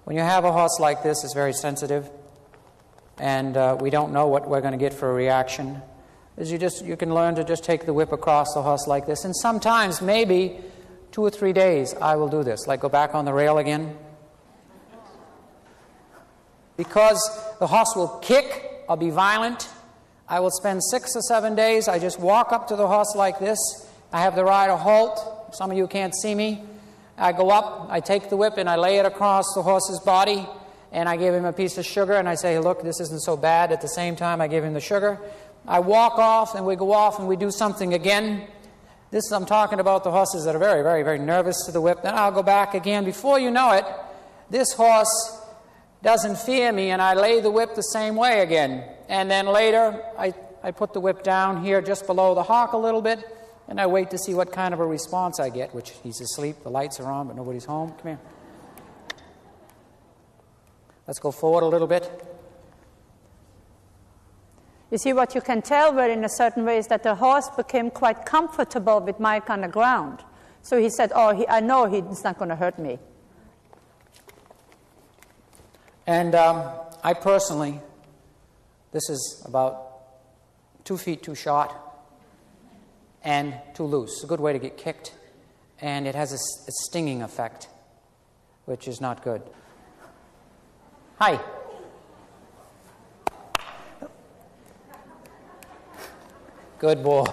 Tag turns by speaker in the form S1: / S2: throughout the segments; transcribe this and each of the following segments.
S1: When you have a horse like this, it's very sensitive, and we don't know what we're going to get for a reaction. Is you can learn to just take the whip across the horse like this, and sometimes, maybe 2 or 3 days, I will do this, like go back on the rail again. Because the horse will kick or be violent, I will spend 6 or 7 days. I just walk up to the horse like this. I have the rider halt. Some of you can't see me. I go up, I take the whip, and I lay it across the horse's body, and I give him a piece of sugar, and I say, look, this isn't so bad. At the same time, I give him the sugar. I walk off, and we go off, and we do something again. This, I'm talking about the horses that are very, very, very nervous to the whip. Then I'll go back again. Before you know it, this horse doesn't fear me, and I lay the whip the same way again. And then later, I put the whip down here just below the hock a little bit, and I wait to see what kind of a response I get, which he's asleep, the lights are on, but nobody's home. Come here. Let's go forward a little bit.
S2: You see, what you can tell very in a certain way is that the horse became quite comfortable with Mike on the ground. So he said, oh, I know he's not going to hurt me.
S1: And I personally, this is about 2 feet too short and too loose. It's a good way to get kicked, and it has a stinging effect, which is not good. Hi. Good boy.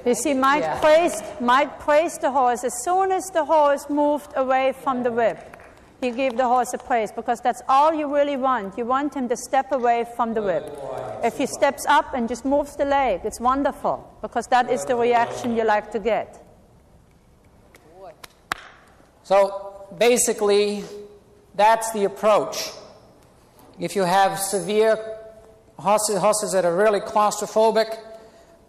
S2: You see, Mike praised the horse. As soon as the horse moved away from the whip, he gave the horse a praise, because that's all you really want. You want him to step away from the whip. If he steps up and just moves the leg, it's wonderful, because that is the reaction you like to get.
S1: So basically, that's the approach. If you have severe horses that are really claustrophobic,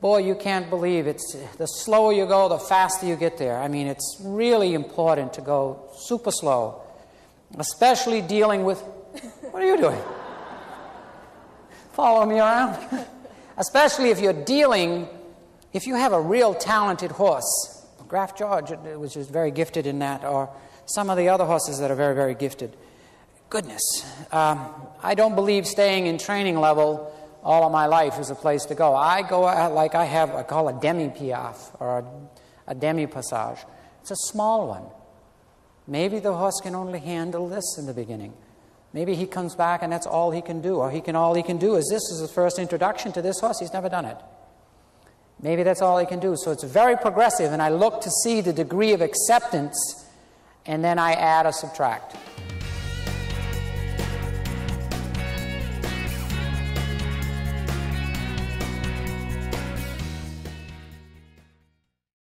S1: boy, you can't believe it. The slower you go, the faster you get there. I mean, it's really important to go super slow, especially dealing with... What are you doing? Follow me around? Especially if you're dealing... If you have a real talented horse, Graf George, which is very gifted in that, or some of the other horses that are very, very gifted. Goodness. I don't believe staying in training level all of my life is a place to go. I go like I call a demi-piaffe or a demi-passage. It's a small one. Maybe the horse can only handle this in the beginning. Maybe he comes back and that's all he can do. Or all he can do is this is his first introduction to this horse. He's never done it. Maybe that's all he can do. So it's very progressive, and I look to see the degree of acceptance, and then I add or subtract.